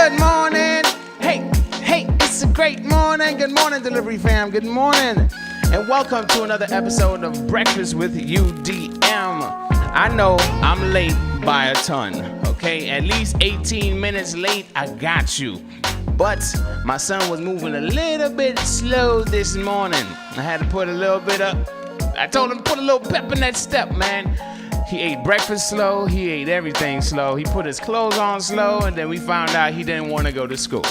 Good morning. Hey, it's a great morning. Good morning, delivery fam. Good morning. And welcome to another episode of Breakfast with UDM. I know I'm late by a ton, okay? At least 18 minutes late, I got you. But my son was moving a little bit slow this morning. I had to put a little bit up. I told him to put a little pep in that step, man. He ate breakfast slow. He ate everything slow. He put his clothes on slow, and then we found out he didn't want to go to school,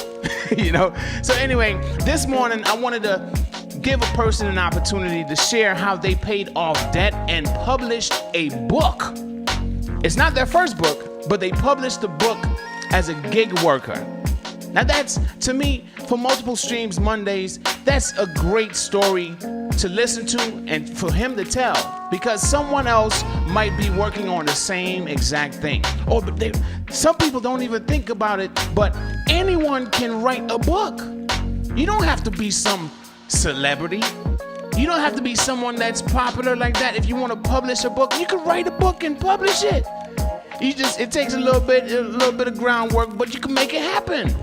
you know? So anyway, this morning I wanted to give a person an opportunity to share how they paid off debt and published a book. It's not their first book, but they published the book as a gig worker. Now that's, to me, for Multiple Streams Mondays, that's a great story to listen to and for him to tell, because someone else might be working on the same exact thing. Or some people don't even think about it, but anyone can write a book. You don't have to be some celebrity. You don't have to be someone that's popular like that. If you want to publish a book, you can write a book and publish it. It takes a little bit of groundwork, but you can make it happen.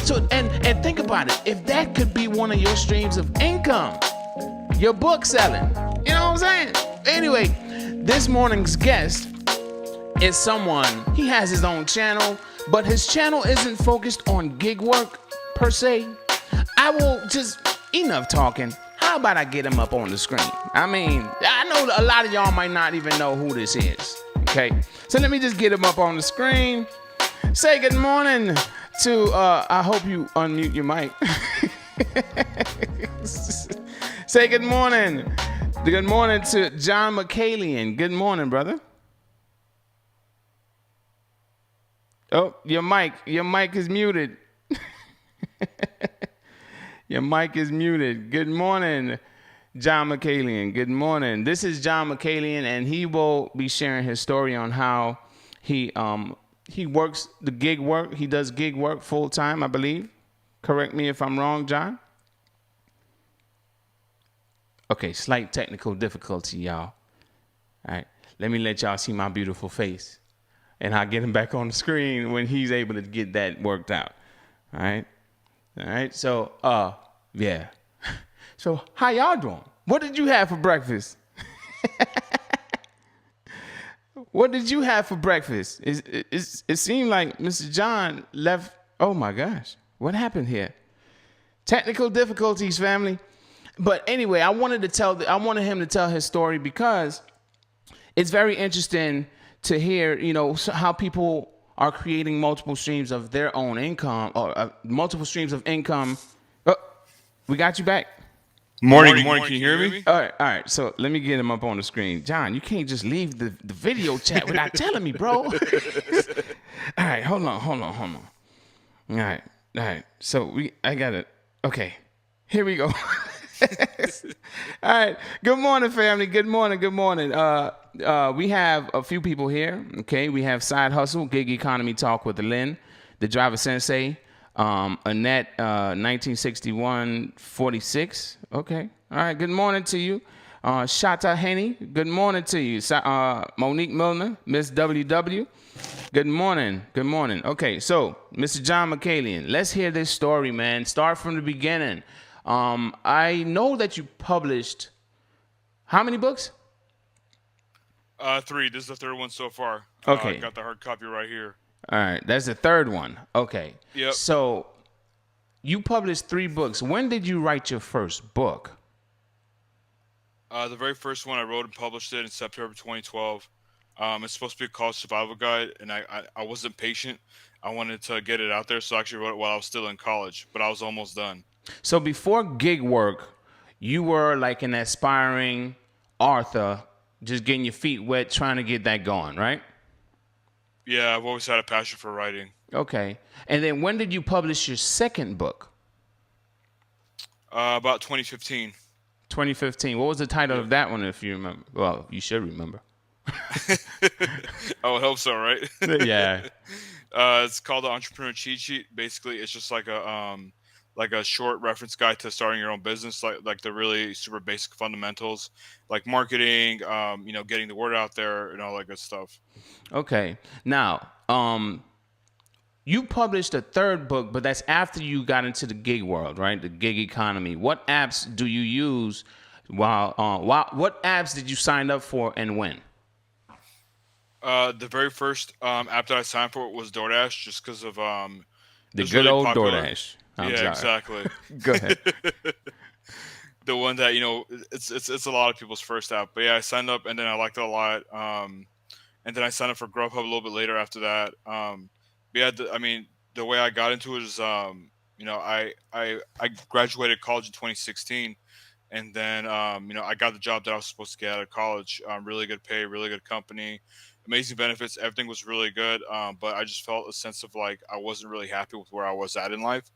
So, and think about it. If that could be one of your streams of income, your book selling, you know what I'm saying? Anyway, this morning's guest is someone, he has his own channel, but his channel isn't focused on gig work per se. I will just, enough talking. How about I get him up on the screen? I mean, I know a lot of y'all might not even know who this is, okay? So let me just get him up on the screen. Say good morning to, I hope you unmute your mic. Say good morning. Good morning to John Mikaelian. Good morning, brother. Oh, your mic is muted. Your mic is muted. Good morning, John Mikaelian. Good morning. This is John Mikaelian, and he will be sharing his story on how he works the gig work. He does gig work full time, I believe. Correct me if I'm wrong, John. Okay, slight technical difficulty, y'all. All right, let me let y'all see my beautiful face, and I'll get him back on the screen when he's able to get that worked out. All right. So, yeah. So, how y'all doing? What did you have for breakfast? What did you have for breakfast? It seemed like Mr. John left. Oh my gosh, what happened here? Technical difficulties, family. But anyway, I wanted him to tell his story because it's very interesting to hear, you know, how people are creating multiple streams of their own income or multiple streams of income. Oh, we got you back. Morning. Can you hear me? All right. So let me get him up on the screen. John, you can't just leave the video chat without telling me, bro. All right, hold on. All right. So I got it. Okay, here we go. All right. Good morning, family. Good morning. We have a few people here. Okay. We have Side Hustle, Gig Economy Talk with Lynn, the Driver Sensei, Annette, 1961-46. Okay. All right. Good morning to you. Shata Henny. Good morning to you. Monique Milner, Miss WW. Good morning. Okay. So, Mr. John Mikaelian, let's hear this story, man. Start from the beginning. I know that you published how many books? 3. This is the third one so far. Okay. I got the hard copy right here. All right. That's the third one. Okay. Yep. So you published 3 books. When did you write your first book? The very first one I wrote and published it in September 2012. It's supposed to be a college survival guide, and I wasn't patient. I wanted to get it out there, so I actually wrote it while I was still in college, but I was almost done. So before gig work, you were like an aspiring author, just getting your feet wet, trying to get that going, right? Yeah, I've always had a passion for writing. Okay. And then when did you publish your second book? About 2015. 2015. What was the title of that one, if you remember? Well, you should remember. I would hope so, right? Yeah. It's called the Entrepreneur Cheat Sheet. Basically, it's just like a short reference guide to starting your own business, like the really super basic fundamentals, like marketing, getting the word out there and all that good stuff. Okay. Now, you published a third book, but that's after you got into the gig world, right? The gig economy. What apps do you use? What apps did you sign up for and when? The very first app that I signed for was DoorDash, just because of it The was good really old popular. DoorDash. I'm Yeah, sorry. exactly. Go ahead. The one that it's a lot of people's first app. But yeah, I signed up and then I liked it a lot. And then I signed up for Grubhub a little bit later after that. But yeah, the way I got into it is I graduated college in 2016. And then, I got the job that I was supposed to get out of college. Really good pay, really good company, amazing benefits. Everything was really good. But I just felt a sense of like I wasn't really happy with where I was at in life.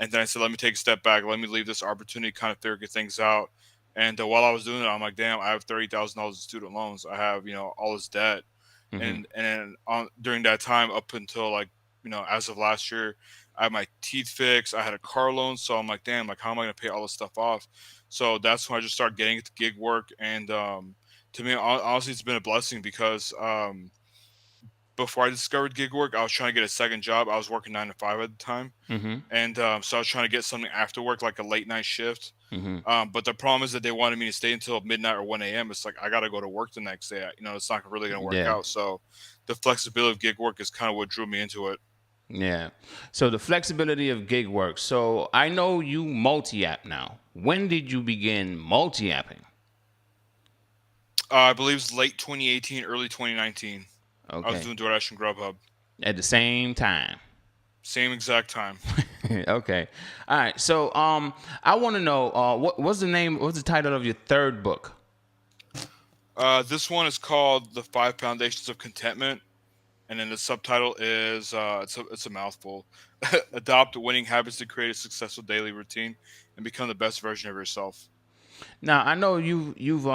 And then I said, let me take a step back. Let me leave this opportunity, kind of figure things out. And while I was doing it, I'm like, damn, I have $30,000 in student loans. I have, all this debt. Mm-hmm. And during that time, up until like, as of last year, I had my teeth fixed. I had a car loan. So I'm like, damn, like, how am I going to pay all this stuff off? So that's when I just started getting into gig work. And to me, honestly, it's been a blessing because before I discovered gig work, I was trying to get a second job. I was working 9 to 5 at the time. Mm-hmm. And so I was trying to get something after work, like a late night shift. Mm-hmm. But the problem is that they wanted me to stay until midnight or 1 a.m. It's like, I got to go to work the next day. It's not really going to work Yeah. out. So the flexibility of gig work is kind of what drew me into it. Yeah. So the flexibility of gig work. So I know you multi-app now. When did you begin multi-apping? I believe it's late 2018, early 2019. Okay. I was doing DoorDash and Grubhub. At the same time. Same exact time. Okay. All right. So I want to know what's the title of your third book? This one is called The 5 Foundations of Contentment. And then the subtitle is it's a mouthful. Adopt winning habits to create a successful daily routine and become the best version of yourself. Now I know you've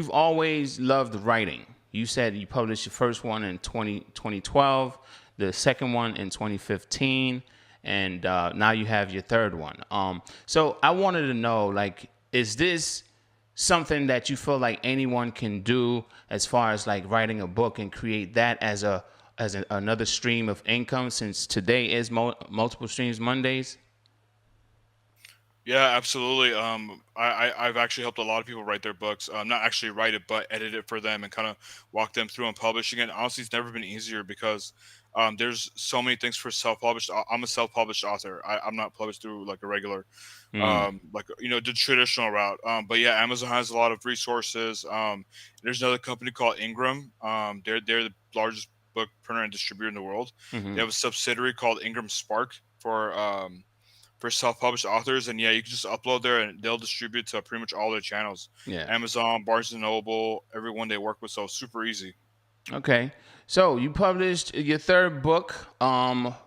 always loved writing. You said you published your first one in 2012, the second one in 2015, and now you have your third one. So I wanted to know, like, is this something that you feel like anyone can do as far as like writing a book and create that as another stream of income, since today is multiple streams Mondays? Yeah, absolutely. I've actually helped a lot of people write their books. Not actually write it, but edit it for them and kind of walk them through and publishing it. Honestly, it's never been easier because there's so many things for self-published. I'm a self-published author. I'm not published through like a regular, the traditional route. But yeah, Amazon has a lot of resources. There's another company called Ingram. They're the largest book printer and distributor in the world. Mm-hmm. They have a subsidiary called Ingram Spark for self-published authors, and yeah, you can just upload there and they'll distribute to pretty much all their channels. Yeah. Amazon, Barnes and Noble, everyone they work with, so super easy. Okay. So you published your third book.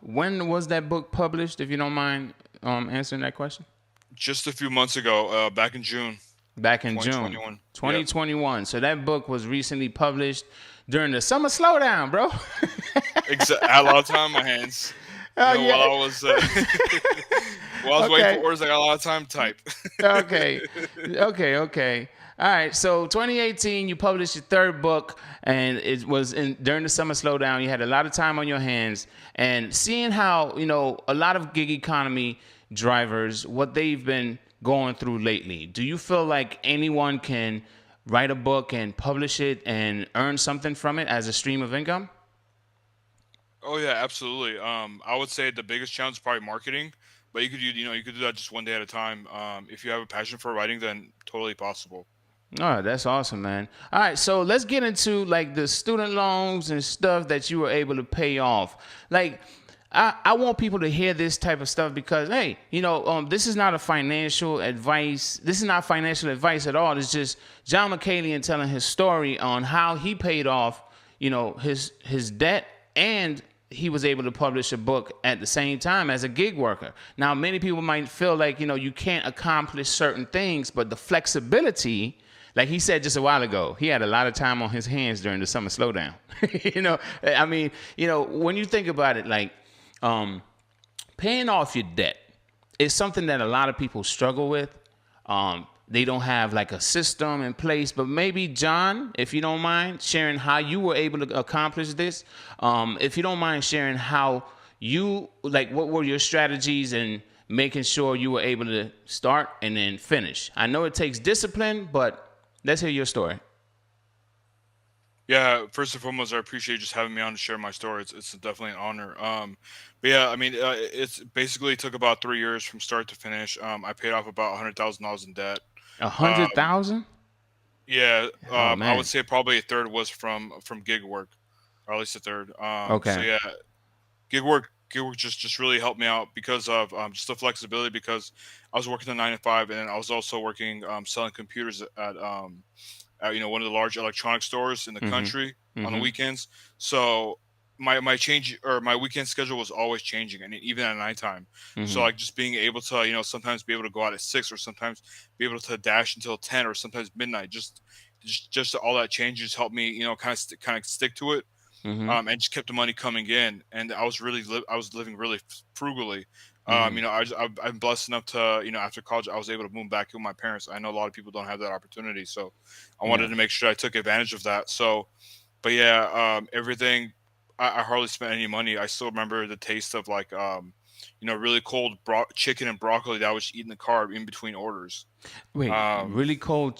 When was that book published, if you don't mind answering that question? Just a few months ago, back in June. Back in June 2021. Yep. So that book was recently published during the summer slowdown, bro. I had a lot of time on my hands. Yeah. While I was waiting for orders, I got a lot of time to type. Okay. All right. So 2018, you published your third book, and it was during the summer slowdown. You had a lot of time on your hands, and seeing how a lot of gig economy drivers, what they've been going through lately. Do you feel like anyone can write a book and publish it and earn something from it as a stream of income? Oh yeah, absolutely. I would say the biggest challenge is probably marketing, but you could do that just one day at a time. If you have a passion for writing, then totally possible. All right, that's awesome, man. All right, so let's get into like the student loans and stuff that you were able to pay off. Like, I want people to hear this type of stuff because, hey, this is not a financial advice. This is not financial advice at all. It's just John Mikaelian telling his story on how he paid off, his debt, and he was able to publish a book at the same time as a gig worker. Now, many people might feel like, you can't accomplish certain things, but the flexibility, like he said just a while ago, he had a lot of time on his hands during the summer slowdown. When you think about it, like, paying off your debt is something that a lot of people struggle with. They don't have like a system in place, but maybe John, if you don't mind sharing how you were able to accomplish this, if you don't mind sharing how what were your strategies in making sure you were able to start and then finish? I know it takes discipline, but let's hear your story. Yeah, first and foremost, I appreciate you just having me on to share my story. It's definitely an honor. But yeah, I mean, it's basically took about 3 years from start to finish. I paid off about $100,000 in debt. A Um, hundred thousand? yeah, Oh I would man. say probably a third was from gig work, or at least a third. So Okay. yeah, gig work just really helped me out because of just the flexibility. Because I was working the 9 to 5, and then I was also working selling computers at one of the large electronic stores in the Mm-hmm. country on the Mm-hmm. weekends. So my weekend schedule was always changing, and even at nighttime. So Mm-hmm. like just being able to sometimes be able to go out at 6, or sometimes be able to dash until 10, or sometimes midnight. Just all that changes helped me kind of stick to it, Mm-hmm. and just kept the money coming in. And I was living really frugally. Mm-hmm. I'm blessed enough to, after college, I was able to move back with my parents. I know a lot of people don't have that opportunity, so I wanted Yeah. to make sure I took advantage of that. So, but yeah, everything. I hardly spent any money. I still remember the taste of like, really cold chicken and broccoli that I was eating in the car in between orders. Wait, Um, really cold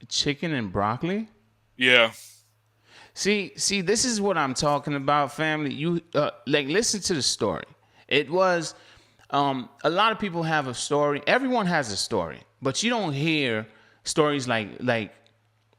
chicken and broccoli? yeah, See, this is what I'm talking about, family. You listen to the story. It was a lot of people have a story. Everyone has a story, but you don't hear stories like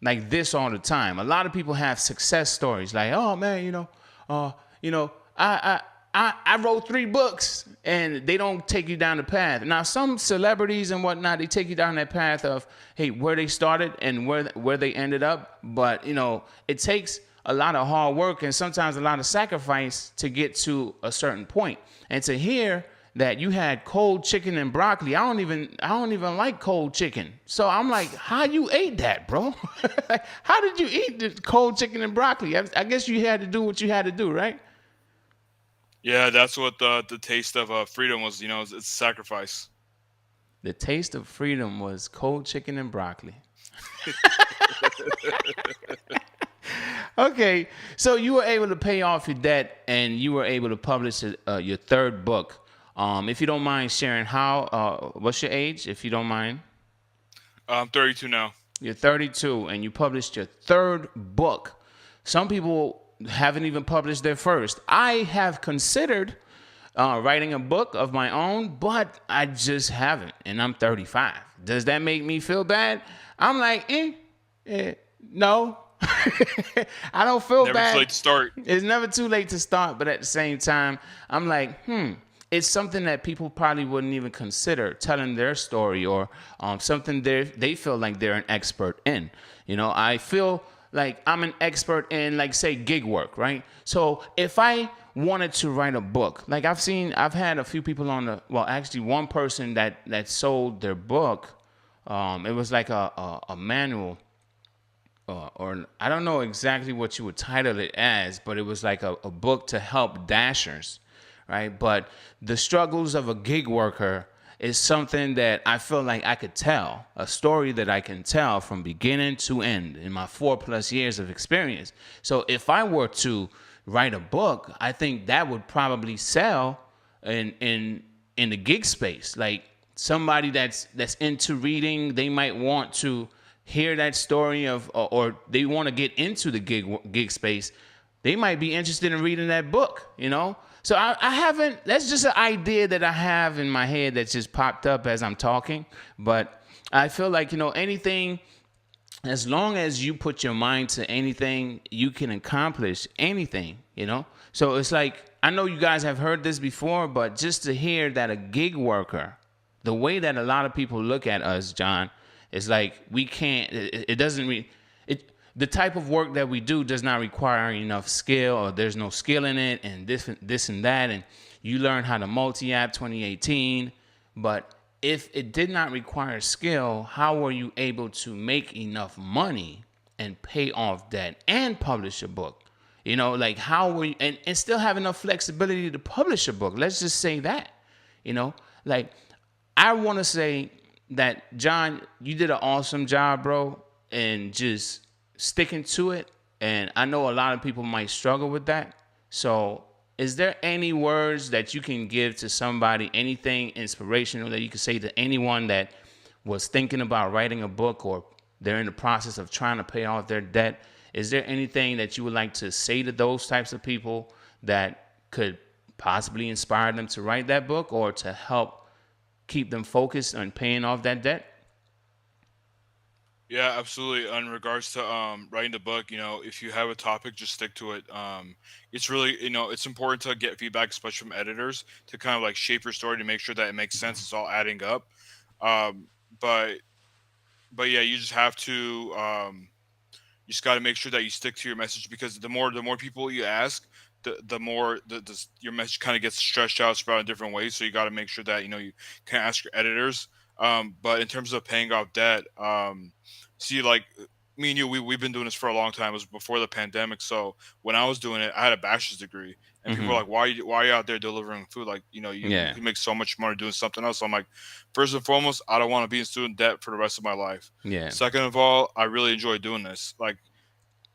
this all the time. A lot of people have success stories, like, oh man, uh, you know, I wrote 3 books, and they don't take you down the path. Now, some celebrities and whatnot, they take you down that path of, hey, where they started and where they ended up. But it takes a lot of hard work and sometimes a lot of sacrifice to get to a certain point. And to hear that you had cold chicken and broccoli, I don't even like cold chicken. So I'm like, how you ate that, bro? Like, how did you eat the cold chicken and broccoli? I guess you had to do what you had to do, right? yeah, that's what the taste of freedom was. It's sacrifice. The taste of freedom was cold chicken and broccoli. Okay, so you were able to pay off your debt and you were able to publish your 3rd book. If you don't mind sharing, what's your age, if you don't mind? I'm 32 now. You're 32 and you published your 3rd book. Some people haven't even published their first. I have considered writing a book of my own, but I just haven't, and I'm 35. Does that make me feel bad? I'm like, no. I don't feel Never too bad. late to start. It's never too late to start, but at the same time, I'm like, it's something that people probably wouldn't even consider telling their story, or something they feel like they're an expert in. I feel like I'm an expert in, like, say, gig work, right? So if I wanted to write a book, like I've had a few people actually one person that sold their book. It was like a manual, or I don't know exactly what you would title it as, but it was like a book to help dashers, right? But the struggles of a gig worker is something that I feel like I could tell, a story that I can tell from beginning to end in my 4+ years of experience. So if I were to write a book, I think that would probably sell in the gig space. Like, somebody that's into reading, they might want to hear that story of, or they want to get into the gig space. They might be interested in reading that book, So I haven't. That's just an idea that I have in my head that's just popped up as I'm talking. But I feel like anything. As long as you put your mind to anything, you can accomplish anything, So it's like, I know you guys have heard this before, but just to hear that a gig worker, the way that a lot of people look at us, John, is like, we can't, it doesn't the type of work that we do does not require enough skill, or there's no skill in it, and this and that, and you learn how to multi-app 2018, but if it did not require skill, how were you able to make enough money and pay off debt and publish a book? Like, how were you, and still have enough flexibility to publish a book? Let's just say that, like, I want to say that, John, you did an awesome job, bro, and just sticking to it. And I know a lot of people might struggle with that. So is there any words that you can give to somebody, anything inspirational that you could say to anyone that was thinking about writing a book or they're in the process of trying to pay off their debt? Is there anything that you would like to say to those types of people that could possibly inspire them to write that book or to help keep them focused on paying off that debt? Yeah, absolutely. In regards to writing the book, if you have a topic, just stick to it. It's really, it's important to get feedback, especially from editors, to kind of like shape your story to make sure that it makes sense. It's all adding up. Um, but but yeah, you just have to you just got to make sure that you stick to your message, because the more people you ask, the more your message kind of gets stretched out, spread out in different ways. So you got to make sure that you can ask your editors. But in terms of paying off debt, see, like me and you, we've been doing this for a long time. It was before the pandemic. So when I was doing it, I had a bachelor's degree, and people were like, why are you out there delivering food? Like, you can make so much money doing something else. So I'm like, first and foremost, I don't want to be in student debt for the rest of my life. Yeah. Second of all, I really enjoy doing this. Like,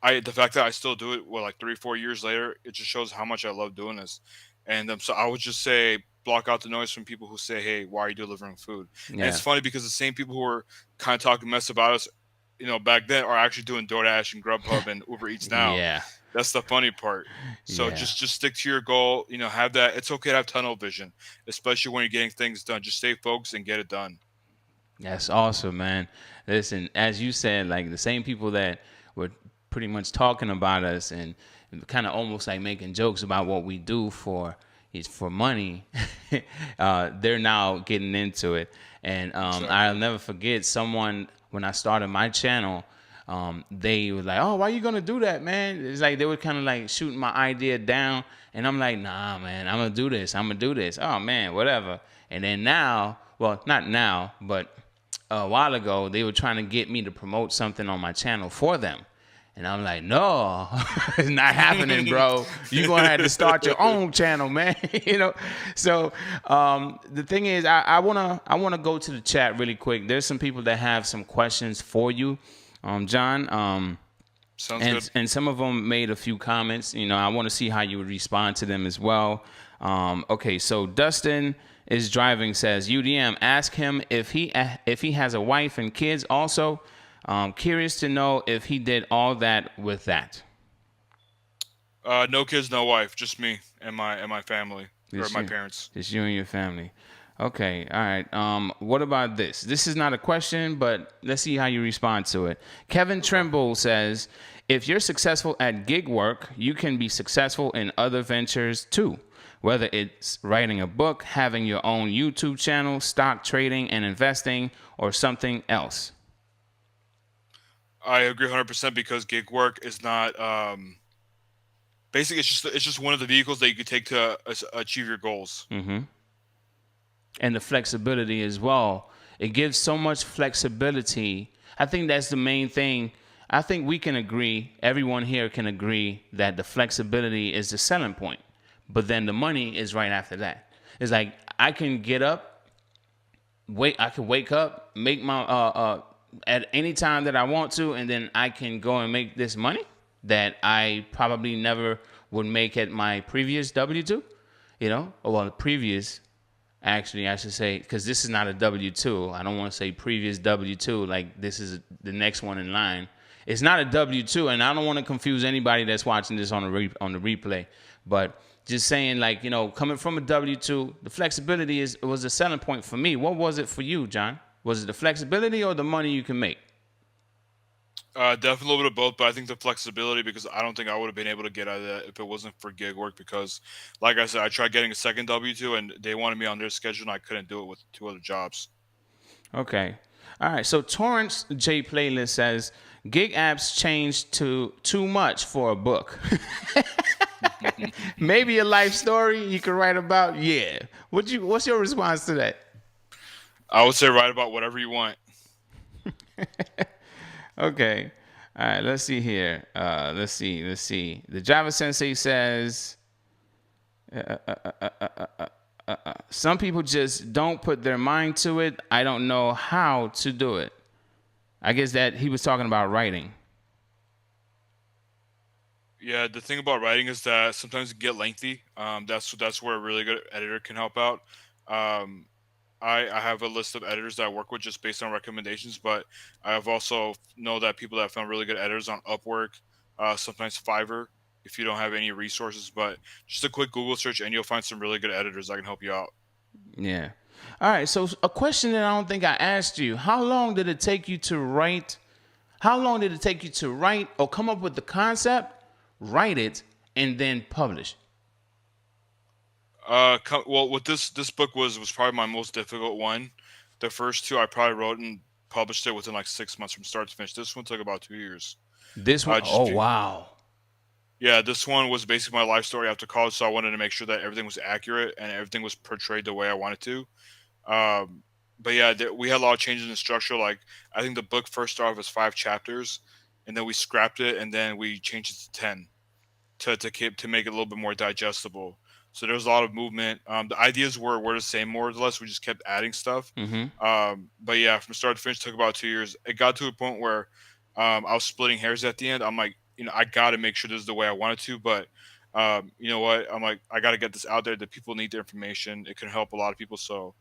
the fact that I still do it, like 3-4 years later, it just shows how much I love doing this. And so I would just say, block out the noise from people who say, "Hey, why are you delivering food?" And Yeah. it's funny because the same people who were kind of talking mess about us, back then, are actually doing DoorDash and Grubhub and Uber Eats now. Yeah. That's the funny part. So Yeah. just stick to your goal. Have that. It's okay to have tunnel vision, especially when you're getting things done. Just stay focused and get it done. That's awesome, man. Listen, as you said, like the same people that were pretty much talking about us and kind of almost like making jokes about what we do for money, they're now getting into it. And Exactly. I'll never forget someone when I started my channel. They were like, "Oh, why you gonna do that, man?" It's like they were kind of like shooting my idea down, and I'm like, "Nah, man, I'm gonna do this. I'm gonna do this. Oh man, whatever." And then now, well, not now, but a while ago, they were trying to get me to promote something on my channel for them. And I'm like, no, it's not happening, bro. You're going to have to start your own channel, man. So the thing is, I wanna go to the chat really quick. There's some people that have some questions for you, John. Sounds good. And some of them made a few comments. I want to see how you would respond to them as well. Okay, so Dustin is driving, says, UDM, ask him if he has a wife and kids also. Curious to know if he did all that with that. No kids, no wife, just me and my family, or my parents. Just you and your family. Okay, all right. What about this? This is not a question, but let's see how you respond to it. Kevin Trimble says, if you're successful at gig work, you can be successful in other ventures too. Whether it's writing a book, having your own YouTube channel, stock trading and investing, or something else. I agree 100%, because gig work is not basically it's just one of the vehicles that you could take to achieve your goals. Mm-hmm. And the flexibility as well. It gives so much flexibility. I think that's the main thing. I think we can agree, everyone here can agree, that the flexibility is the selling point. But then the money is right after that. It's like I can get up, I can wake up, make my at any time that I want to, and then I can go and make this money that I probably never would make at my previous W-2, well, previous, actually, I should say, because this is not a W-2. I don't want to say previous W-2, like this is the next one in line. It's not a W-2, and I don't want to confuse anybody that's watching this on the replay, but just saying, like, coming from a W-2, the flexibility was a selling point for me. What was it for you, John? Was it the flexibility or the money you can make? Definitely a little bit of both, but I think the flexibility, because I don't think I would have been able to get out of that if it wasn't for gig work, because like I said, I tried getting a second W-2 and they wanted me on their schedule and I couldn't do it with 2 other jobs. Okay. All right. So Torrance J Playlist says, gig apps changed to too much for a book. Maybe a life story you could write about? Yeah. What's your response to that? I would say write about whatever you want. Okay. All right. Let's see here. Let's see. The Java Sensei says, some people just don't put their mind to it. I don't know how to do it. I guess that he was talking about writing. Yeah, the thing about writing is that sometimes it get lengthy. That's where a really good editor can help out. Um, I have a list of editors that I work with just based on recommendations, but I have also know that people that found really good editors on Upwork, sometimes Fiverr, if you don't have any resources. But just a quick Google search and you'll find some really good editors that can help you out. Yeah. All right. So a question that I don't think I asked you: how long did it take you to write? How long did it take you to write or come up with the concept, write it, and then publish? Well, with this book was probably my most difficult one. The first two I probably wrote and published it within like 6 months from start to finish. This one took about 2 years. This one, Just oh be, wow. Yeah, this one was basically my life story after college, so I wanted to make sure that everything was accurate and everything was portrayed the way I wanted to. Um, but yeah, we had a lot of changes in the structure. Like I think the book first started off as 5 chapters, and then we scrapped it, and then we changed it to 10 to make it a little bit more digestible. So there was a lot of movement. The ideas were the same more or less. We just kept adding stuff. Mm-hmm. But yeah, from start to finish took about 2 years. It got to a point where I was splitting hairs at the end. I'm like, I got to make sure this is the way I wanted to. But you know what? I'm like, I got to get this out there. That people need the information. It can help a lot of people. So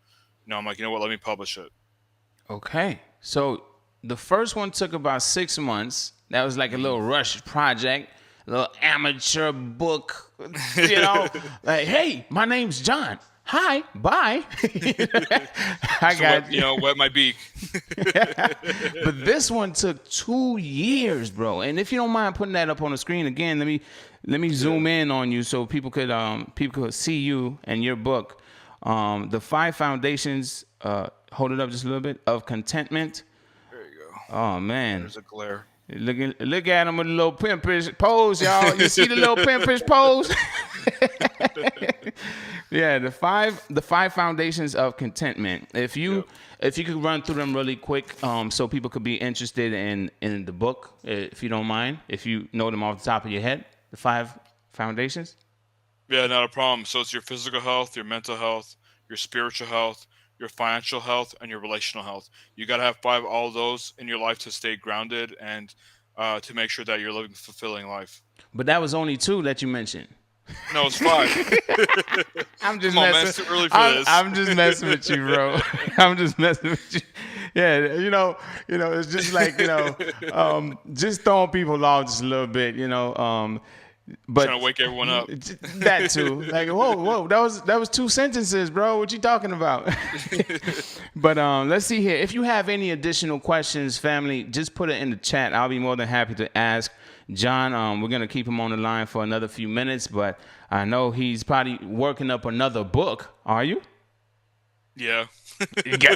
I'm like, you know what? Let me publish it. Okay. So the first one took about 6 months. That was like a little rush project, a little amateur book, you know, like, hey, my name's John. Hi, bye. I So got wet my beak. But this one took 2 years, bro. And if you don't mind putting that up on the screen again, let me zoom in on you so people could see you and your book. The 5 foundations. Hold it up just a little bit of contentment. There you go. Oh man, There's a glare. look at him with a little pimpish pose, y'all. You see the little pimpish pose? Yeah, the five foundations of contentment. If you could run through them really quick, so people could be interested in the book, if you don't mind, if you know them off the top of your head, the 5 foundations. Yeah, not a problem. So it's your physical health, your mental health, your spiritual health, your financial health, and your relational health. You got to have all of those in your life to stay grounded and to make sure that you're living a fulfilling life. But that was only 2 that you mentioned. No, it's 5. I'm just Come on, man, messing. it's too early for this. I'm just messing with you, bro. I'm just messing with you. Yeah, it's just like just throwing people off just a little bit, but Trying to wake everyone up. that too. Like, whoa, that was 2 sentences, bro. What you talking about? But let's see here. If you have any additional questions, family, just put it in the chat. I'll be more than happy to ask John. We're gonna keep him on the line for another few minutes, but I know he's probably working up another book. Are you? Yeah.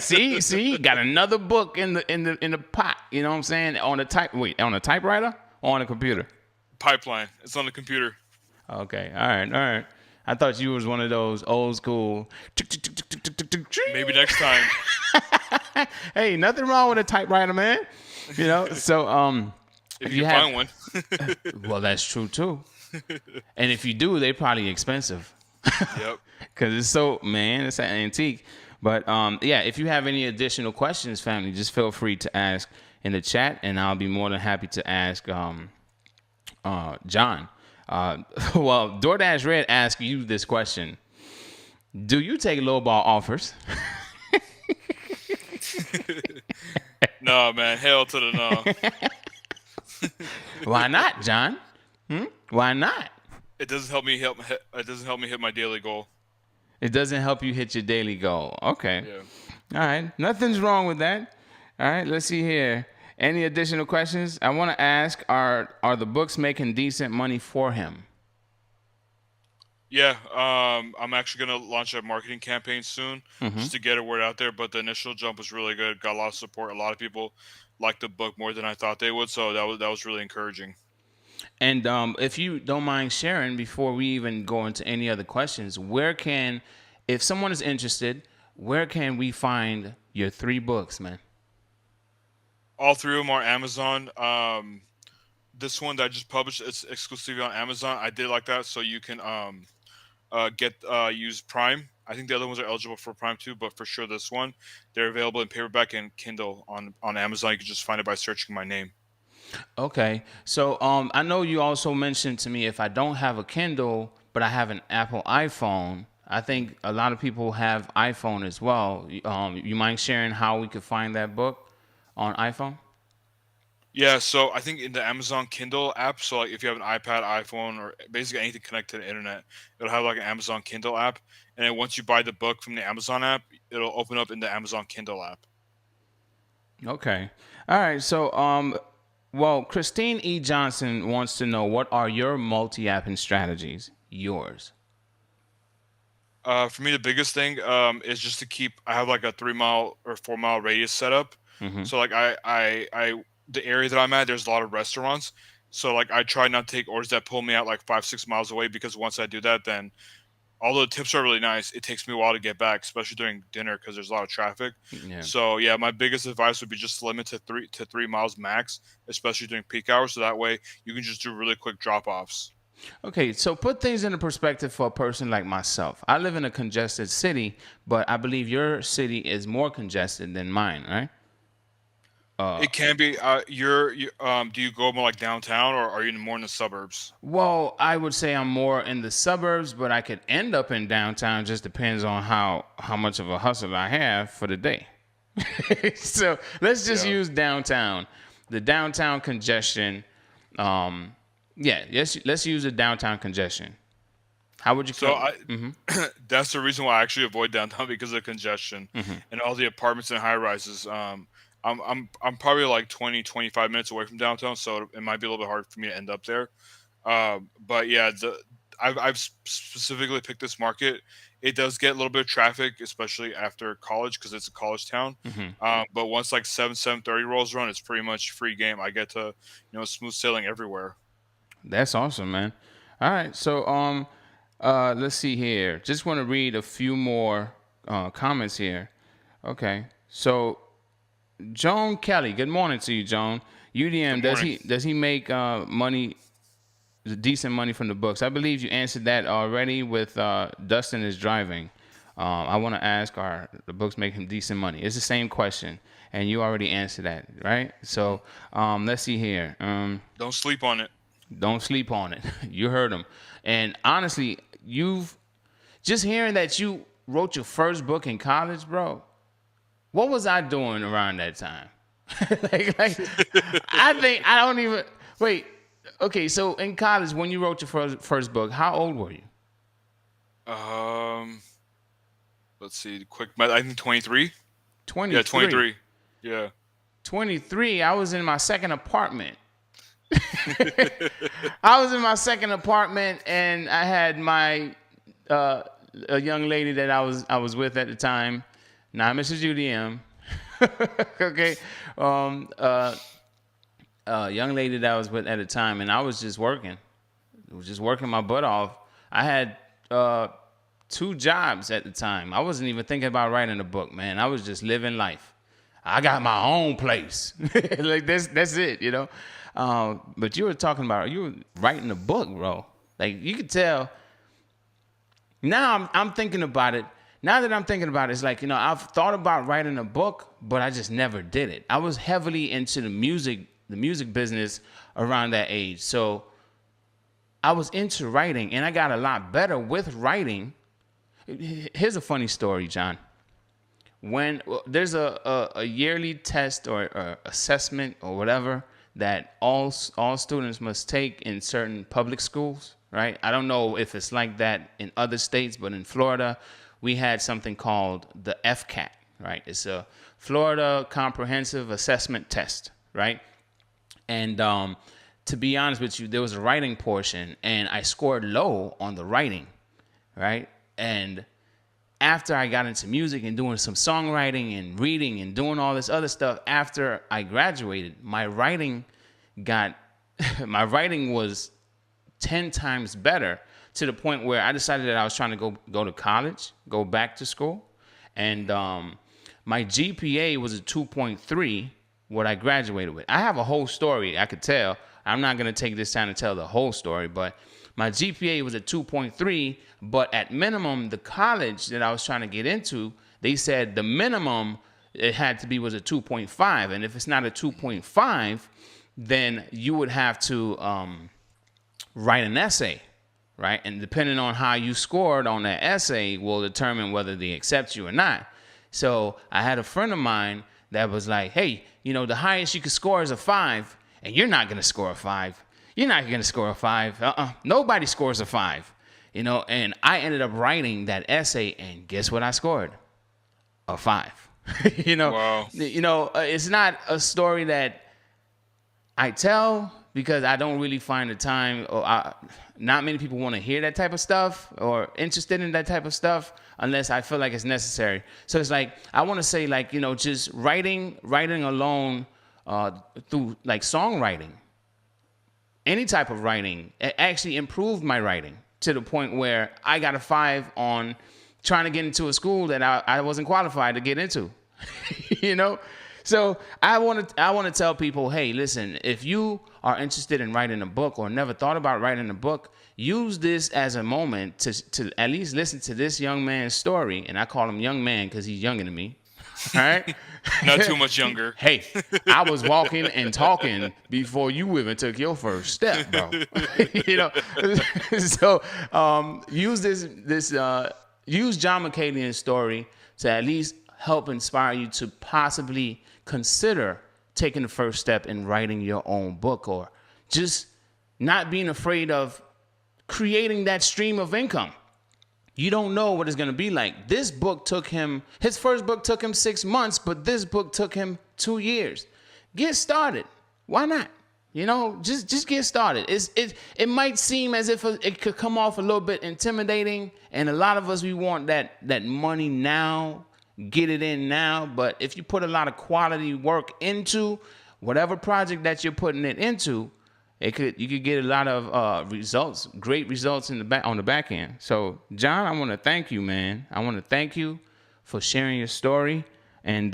See, got another book in the pot. You know what I'm saying? On a typewriter or on a computer? Pipeline. It's on the computer. Okay, all right. I thought you was one of those old school. Maybe next time. Hey, nothing wrong with a typewriter, man. So If you find one. Well, that's true too. And if you do, they're probably expensive. Yep. Because it's an antique. But yeah, if you have any additional questions, family, just feel free to ask in the chat, and I'll be more than happy to ask John. Well, DoorDash Red asked you this question: do you take lowball offers? No, man. Hell to the no. Why not, John? Why not? It doesn't help me hit my daily goal. It doesn't help you hit your daily goal. Okay. Yeah. All right. Nothing's wrong with that. All right. Let's see here. Any additional questions? I want to ask: Are the books making decent money for him? Yeah. I'm actually gonna launch a marketing campaign soon just to get a word out there. But the initial jump was really good. Got a lot of support. A lot of people liked the book more than I thought they would. So that was really encouraging. And if you don't mind sharing, before we even go into any other questions, if someone is interested, where can we find your 3 books, man? All 3 of them are Amazon. This one that I just published, it's exclusively on Amazon. I did like that, so you can use Prime. I think the other ones are eligible for Prime too, but for sure this one, they're available in paperback and Kindle on Amazon. You can just find it by searching my name. Okay. So I know you also mentioned to me if I don't have a Kindle, but I have an Apple iPhone. I think a lot of people have iPhone as well. You mind sharing how we could find that book on iPhone? Yeah, so I think in the Amazon Kindle app, so like if you have an iPad, iPhone, or basically anything connected to the internet, it'll have like an Amazon Kindle app. And then once you buy the book from the Amazon app, it'll open up in the Amazon Kindle app. Okay. All right. So well, Christine E. Johnson wants to know what are your multi-apping strategies? Yours. For me, the biggest thing is just to keep. I have like a 3 mile or 4 mile radius set up. Mm-hmm. So like the area that I'm at, there's a lot of restaurants. So like I try not to take orders that pull me out like 5, 6 miles away because once I do that, then although the tips are really nice, it takes me a while to get back, especially during dinner because there's a lot of traffic. Yeah. So yeah, my biggest advice would be just limit to 3 miles max, especially during peak hours. So that way you can just do really quick drop offs. Okay, so put things into perspective for a person like myself. I live in a congested city, but I believe your city is more congested than mine, right? It can be. Do you go more like downtown or are you more in the suburbs? Well, I would say I'm more in the suburbs, but I could end up in downtown. Just depends on how much of a hustle I have for the day. So let's just Yeah. use downtown. The downtown congestion. Yeah, let's use the downtown congestion. How would you So come? I Mm-hmm. that's the reason why I actually avoid downtown because of congestion Mm-hmm. and all the apartments and high rises. I'm probably like 20, 25 minutes away from downtown, so it might be a little bit hard for me to end up there. But yeah, I've specifically picked this market. It does get a little bit of traffic, especially after college because it's a college town. Mm-hmm. But once like 7, 7:30 rolls around, it's pretty much free game. I get to smooth sailing everywhere. That's awesome, man. All right, so let's see here. Just want to read a few more comments here. Okay, so Joan Kelly. Good morning to you, Joan. Good UDM, morning. does he make money, decent money from the books? I believe you answered that already with Dustin is driving. I want to ask, are the books make him decent money? It's the same question, and you already answered that, right? So let's see here. Don't sleep on it. Don't sleep on it. You heard him. And honestly, you've just hearing that you wrote your first book in college, bro. What was I doing around that time? like, I think I don't even wait. Okay, so in college, when you wrote your first book, how old were you? Um, let's see. Quick math. I think 23. Yeah, 23. 23. Yeah. 23. I was in my second apartment. I was in my second apartment, and I had my a young lady that I was with at the time, not Mrs. UDM. Okay, young lady that I was with at the time, and I was just working. I was just working my butt off. I had 2 jobs at the time. I wasn't even thinking about writing a book, man. I was just living life. I got my own place. Like that's it, you know. But you were talking about you were writing a book, bro. Like you could tell. Now I'm thinking about it. Now that I'm thinking about it, it's like, I've thought about writing a book, but I just never did it. I was heavily into the music business around that age. So I was into writing, and I got a lot better with writing. Here's a funny story, John. When there's a yearly test or assessment or whatever that all students must take in certain public schools, right? I don't know if it's like that in other states, but in Florida, we had something called the FCAT, right? It's a Florida Comprehensive Assessment Test, right? And to be honest with you, there was a writing portion, and I scored low on the writing, right? And after I got into music and doing some songwriting and reading and doing all this other stuff, after I graduated, my writing was 10 times better, to the point where I decided that I was trying to go to college, go back to school. And my GPA was a 2.3, what I graduated with. I have a whole story I could tell. I'm not going to take this time to tell the whole story, but my GPA was a 2.3, but at minimum, the college that I was trying to get into, they said the minimum it had to be was a 2.5. And if it's not a 2.5, then you would have to write an essay, right? And depending on how you scored on that essay will determine whether they accept you or not. So I had a friend of mine that was like, hey, the highest you could score is a 5, and you're not going to score a 5. You're not going to score a 5. Nobody scores a 5, and I ended up writing that essay, and guess what I scored? A 5. Wow. It's not a story that I tell because I don't really find the time, or not many people want to hear that type of stuff or interested in that type of stuff unless I feel like it's necessary. So it's like, I want to say like, just writing alone through like songwriting, any type of writing, it actually improved my writing to the point where I got a 5 on trying to get into a school that I wasn't qualified to get into, So I want to tell people, hey, listen, if you are interested in writing a book or never thought about writing a book, use this as a moment to at least listen to this young man's story. And I call him young man because he's younger than me. All right. Not too much younger. Hey, I was walking and talking before you even took your first step, bro. So use use John Mikaelian's story to at least help inspire you to possibly consider taking the first step in writing your own book, or just not being afraid of creating that stream of income. You don't know what it's going to be like. His first book took him 6 months, but this book took him 2 years. Get started. Why not? Just get started. It might seem as if it could come off a little bit intimidating, and a lot of us, we want that money now, get it in now. But if you put a lot of quality work into whatever project that you're putting it into, you could get a lot of results, great results on the back end. So, John, I want to thank you, man. I want to thank you for sharing your story. And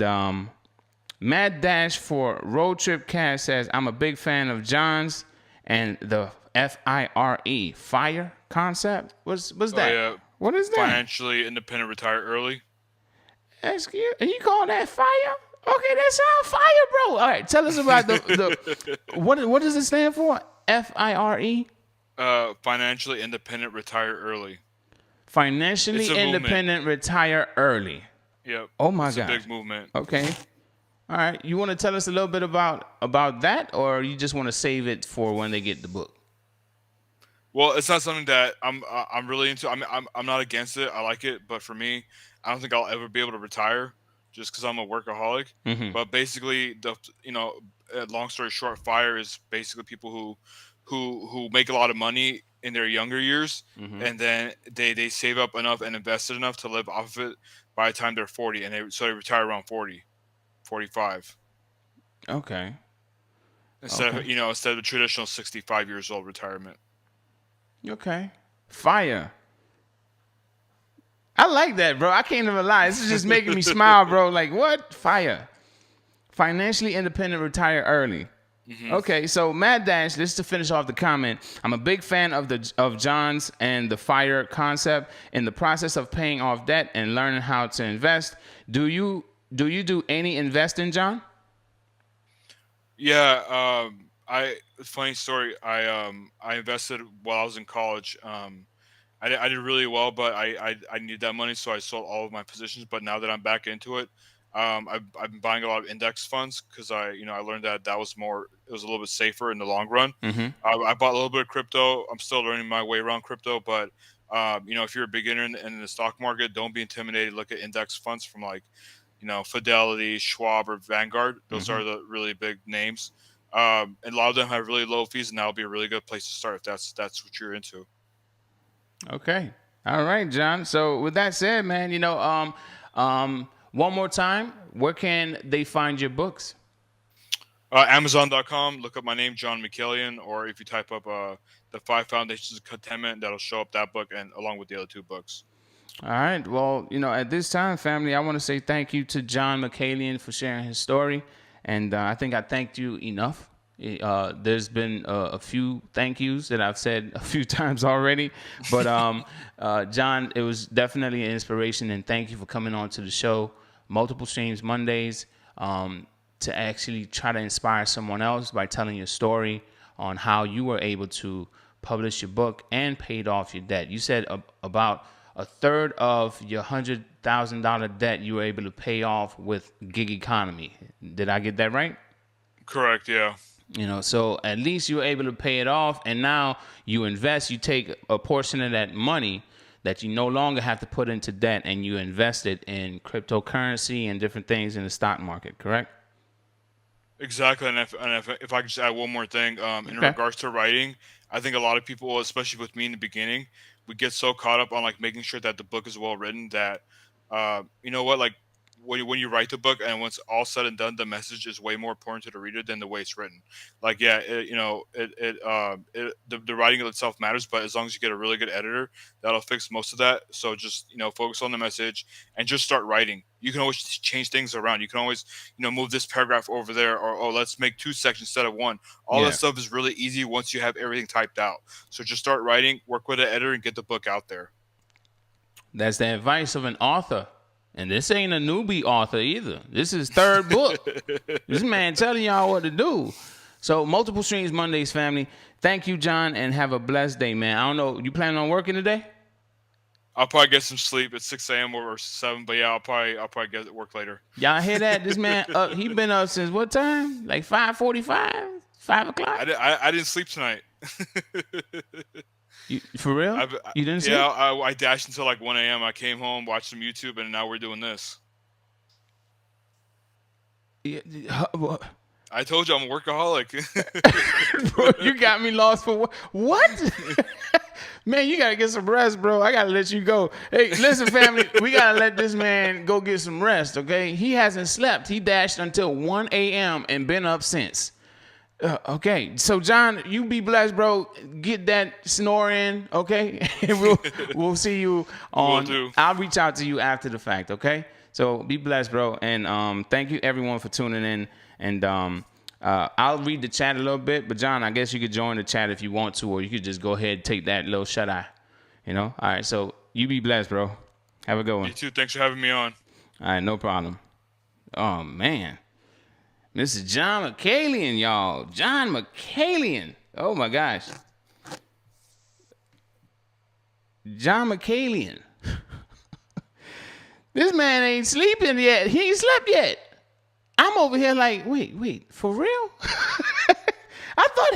Mad Dash for Road Trip Cast says, I'm a big fan of John's and the FIRE concept. What's that? Yeah. What is that? Financially independent, retire early. Excuse, and you call that fire? Okay, that sounds fire, bro. All right, tell us about the what does it stand for? FIRE? Financially independent, retire early. Financially independent, retire early. Yep. Oh my God. It's a big movement. Okay. All right. You want to tell us a little bit about that, or you just want to save it for when they get the book? Well, it's not something that I'm really into. I mean, I'm not against it. I like it, but for me, I don't think I'll ever be able to retire just because I'm a workaholic. Mm-hmm. But basically, long story short, FIRE is basically people who make a lot of money in their younger years, Mm-hmm. and then they save up enough and invested enough to live off of it by the time they're 40, and they retire around 40, 45. Okay. Instead of a traditional 65 years old retirement. Okay. Fire. I like that, bro. I can't even lie. This is just making me smile, bro. Like, what? Fire. Financially independent, retire early. Mm-hmm. Okay, so Mad Dash, just to finish off the comment, I'm a big fan of John's and the FIRE concept. In the process of paying off debt and learning how to invest, do you do any investing, John? Yeah, funny story. I invested while I was in college. I did really well, but I needed that money, so I sold all of my positions. But now that I'm back into it, I've been buying a lot of index funds because I learned that was it was a little bit safer in the long run. Mm-hmm. I bought a little bit of crypto. I'm still learning my way around crypto, but if you're a beginner in the stock market, don't be intimidated. Look at index funds from Fidelity, Schwab, or Vanguard. Those Mm-hmm. are the really big names. And a lot of them have really low fees, and that'll be a really good place to start if that's what you're into. Okay. All right, John. So with that said, man, one more time, where can they find your books? Amazon.com. Look up my name, John Mikaelian, or if you type up the 5 Foundations of Contentment, that'll show up that book and along with the other 2 books. All right. Well, at this time, family, I want to say thank you to John Mikaelian for sharing his story. And I think I thanked you enough. There's been a few thank yous that I've said a few times already. But, John, it was definitely an inspiration. And thank you for coming on to the show. Multiple Streams Mondays. to actually try to inspire someone else by telling your story on how you were able to publish your book and paid off your debt. You said about a third of your $100,000 debt you were able to pay off with gig economy. Did I get that right? Correct, yeah. You know, so at least you were able to pay it off, and now you invest. You take a portion of that money that you no longer have to put into debt, and you invest it in cryptocurrency and different things in the stock market, correct? Exactly, and if I could just add one more thing, in regards to writing, I think a lot of people, especially with me in the beginning, we get so caught up on like making sure that the book is well written that, you know what, like when you write the book and once all said and done, the message is way more important to the reader than the way it's written. Like, yeah, the writing itself matters, but as long as you get a really good editor, that'll fix most of that. So just, focus on the message and just start writing. You can always change things around. You can always, move this paragraph over there, or let's make 2 sections instead of 1. All that stuff is really easy once you have everything typed out. So just start writing, work with an editor, and get the book out there. That's the advice of an author. And this ain't a newbie author either. This is third book. This man telling y'all what to do. So Multiple Streams Mondays, family. Thank you, John, and have a blessed day, man. I don't know. You planning on working today? I'll probably get some sleep at 6 a.m. or 7, but yeah, I'll probably get to work later. Y'all hear that? This man, he been up since what time? Like 5:45, 5 o'clock. I didn't sleep tonight. For real? You didn't sleep? Yeah, I dashed until like 1 a.m. I came home, watched some YouTube, and now we're doing this. Yeah, I told you I'm a workaholic. Bro, you got me lost for what? Man, you got to get some rest, bro. I got to let you go. Hey, listen, family, we got to let this man go get some rest, okay? He hasn't slept. He dashed until 1 a.m. and been up since. Okay, so John, you be blessed, bro. Get that snore in, okay? we'll see you on. I'll reach out to you after the fact, okay? So be blessed, bro, and thank you everyone for tuning in. And I'll read the chat a little bit, but John, I guess you could join the chat if you want to, or you could just go ahead and take that little shut eye. All right. So you be blessed, bro. Have a good one. You too. Thanks for having me on. All right, no problem. Oh man. Mr. John Mikaelian, y'all. John Mikaelian. Oh, my gosh. John Mikaelian. This man ain't sleeping yet. He ain't slept yet. I'm over here like, wait, for real? I thought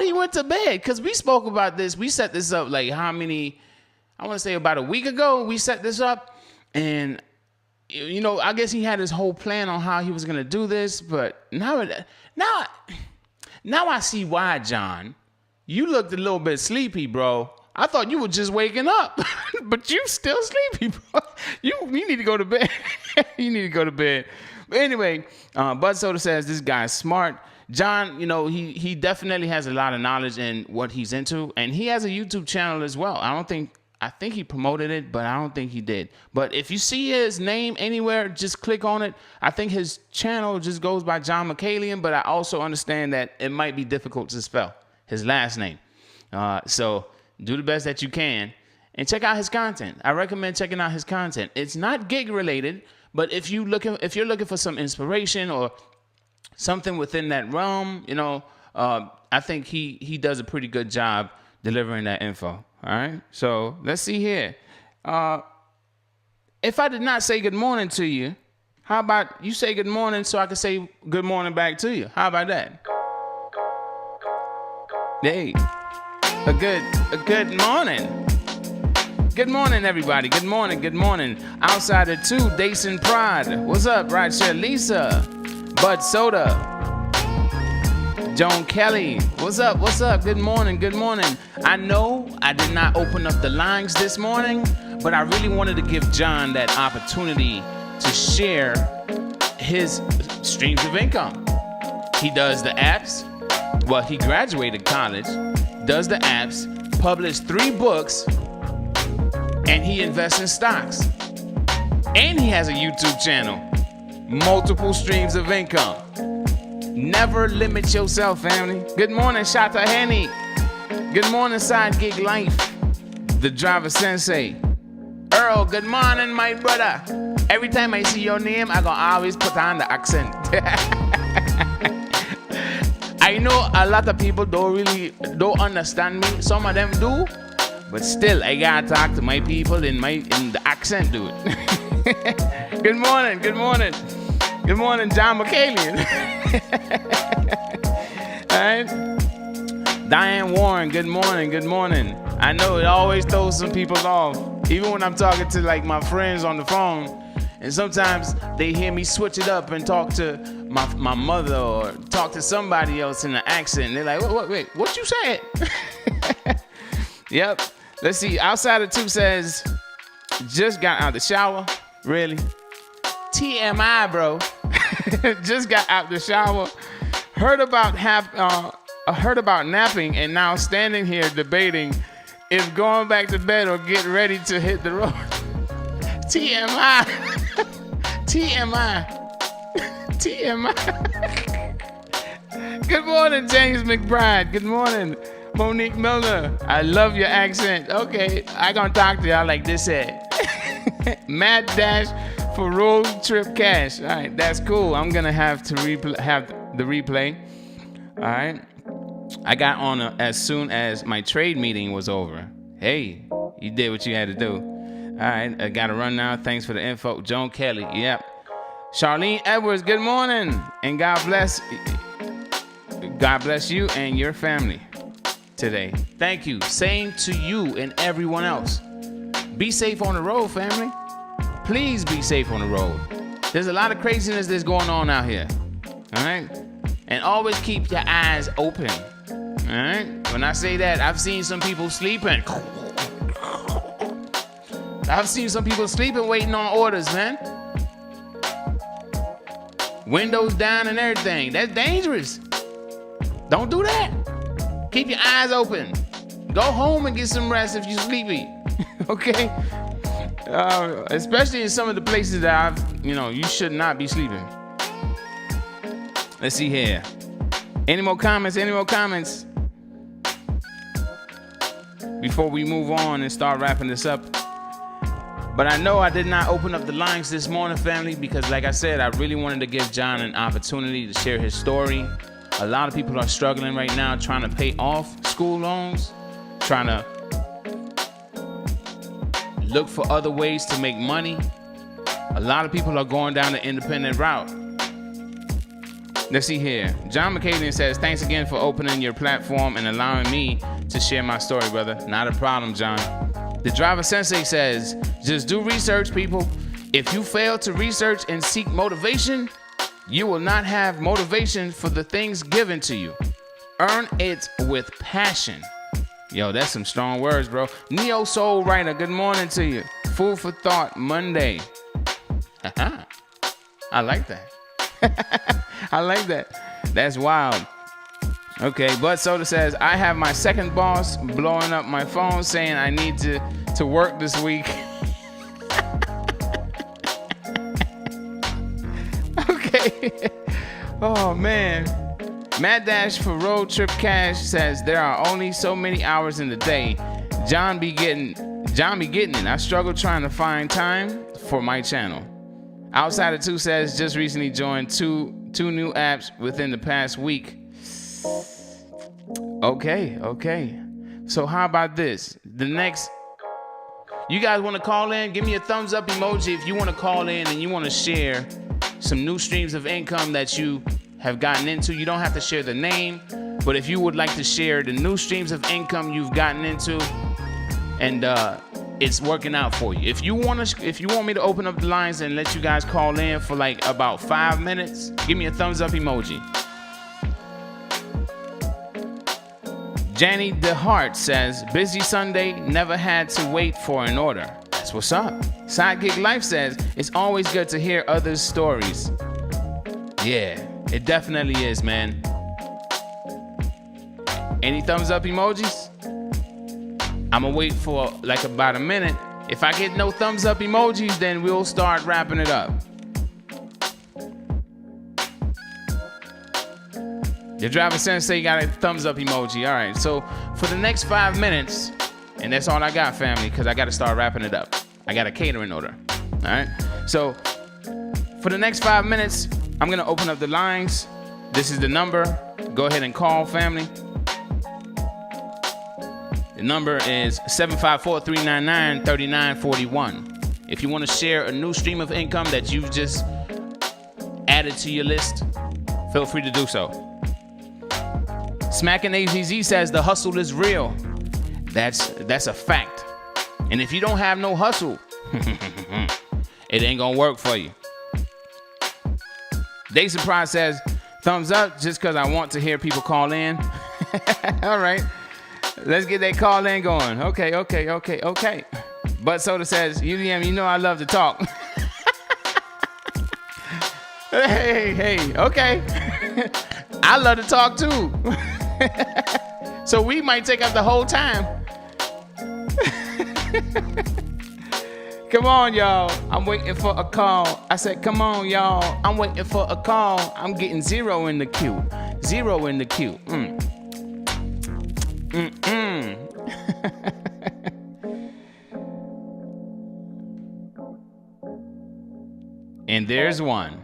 he went to bed because we spoke about this. We set this up like I want to say about a week ago, we set this up. And I guess he had his whole plan on how he was going to do this, but now I see why, John. You looked a little bit sleepy, bro. I thought you were just waking up, but you still sleepy, bro. You need to go to bed. You need to go to bed. But anyway, Bud Soda says this guy's smart. John, he definitely has a lot of knowledge in what he's into, and he has a YouTube channel as well. I think he promoted it, but I don't think he did. But if you see his name anywhere, just click on it. I think his channel just goes by John Mikaelian, but I also understand that it might be difficult to spell his last name. So do the best that you can and check out his content. I recommend checking out his content. It's not gig related, but if you're looking for some inspiration or something within that realm, I think he does a pretty good job delivering that info. All right, so let's see here. If I did not say good morning to you, how about you say good morning so I can say good morning back to you? How about that? Hey, a good morning. Good morning, everybody. Good morning. Outsider 2, Dason Pride. What's up, Rideshare Lisa? Bud Soda. John Kelly, what's up? Good morning. I know I did not open up the lines this morning, but I really wanted to give John that opportunity to share his streams of income. He does the apps. Well, he graduated college, does the apps, published 3 books, and he invests in stocks. And he has a YouTube channel. Multiple streams of income. Never limit yourself, family. Good morning, Shata Henny. Good morning, Side Gig Life. The Driver Sensei. Earl, good morning, my brother. Every time I see your name, I gonna always put on the accent. I know a lot of people don't understand me. Some of them do, but still, I gotta talk to my people in the accent, dude. Good morning, good morning. Good morning, John Mikaelian. All right. Diane Warren, good morning, good morning. I know it always throws some people off, even when I'm talking to like my friends on the phone, and sometimes they hear me switch it up and talk to my mother or talk to somebody else in an accent. They're like, wait, what you said? Yep. Let's see. Outside of 2 says, just got out the shower. Really? TMI, bro. Just got out the shower. Heard about napping and now standing here debating if going back to bed or get ready to hit the road. TMI. TMI. TMI. Good morning, James McBride. Good morning, Monique Miller. I love your accent. Okay, I gonna talk to y'all like this said. Mad dash for road trip cash. All right, that's cool. I'm gonna have to have the replay. All right. I got on as soon as my trade meeting was over. Hey, you did what you had to do. All right, I got to run now. Thanks for the info. Joan Kelly, yep. Charlene Edwards, good morning. And God bless you and your family today. Thank you. Same to you and everyone else. Be safe on the road, family. Please be safe on the road. There's a lot of craziness that's going on out here. All right? And always keep your eyes open. All right? When I say that, I've seen some people sleeping. I've seen some people sleeping waiting on orders, man. Windows down and everything. That's dangerous. Don't do that. Keep your eyes open. Go home and get some rest if you're sleepy. Okay? Especially in some of the places that you should not be sleeping. Let's see here. Any more comments? Before we move on and start wrapping this up. But I know I did not open up the lines this morning, family, because like I said, I really wanted to give John an opportunity to share his story. A lot of people are struggling right now trying to pay off school loans, trying to look for other ways to make money. A lot of people are going down the independent route. Let's see here. John Mikaelian says, thanks again for opening your platform and allowing me to share my story, brother. Not a problem, John. The Driver Sensei says, just do research, people. If you fail to research and seek motivation, you will not have motivation for the things given to you. Earn it with passion. Yo, that's some strong words, bro. Neo Soul Writer, good morning to you. Food for Thought Monday. I like that. I like that. That's wild. Okay, Bud Soda says, I have my second boss blowing up my phone saying I need to work this week. Okay. Oh, man. Mad Dash for Road Trip Cash says, there are only so many hours in the day. John be getting it. I struggle trying to find time for my channel. Outside of 2 says, just recently joined two new apps within the past week. Okay. So how about this? You guys want to call in? Give me a thumbs up emoji if you want to call in and you want to share some new streams of income that you have gotten into. You don't have to share the name, but if you would like to share the new streams of income you've gotten into and it's working out for you. If you want me to open up the lines and let you guys call in for like about 5 minutes, give me a thumbs up emoji. Janny DeHart says, busy Sunday, never had to wait for an order. That's what's up. Sidekick Life says, it's always good to hear others' stories. Yeah, it definitely is, man. Any thumbs up emojis? I'm gonna wait for like about a minute. If I get no thumbs up emojis, then we'll start wrapping it up. Your Driver Sensei got a thumbs up emoji. All right, so for the next 5 minutes, and that's all I got, family, because I got to start wrapping it up. I got a catering order. All right. So for the next 5 minutes, I'm going to open up the lines. This is the number. Go ahead and call, family. The number is 754-399-3941. If you want to share a new stream of income that you've just added to your list, feel free to do so. Smackin' AZZ says the hustle is real. That's a fact. And if you don't have no hustle, it ain't gonna work for you. Day Surprise says, thumbs up just because I want to hear people call in. All right. Let's get that call in going. Okay. But Soda says, UDM, you know I love to talk. Hey, okay. I love to talk too. So we might take up the whole time. Come on, y'all. I'm waiting for a call. I said, come on, y'all. I'm waiting for a call. I'm getting 0 in the queue. 0 in the queue. And there's one.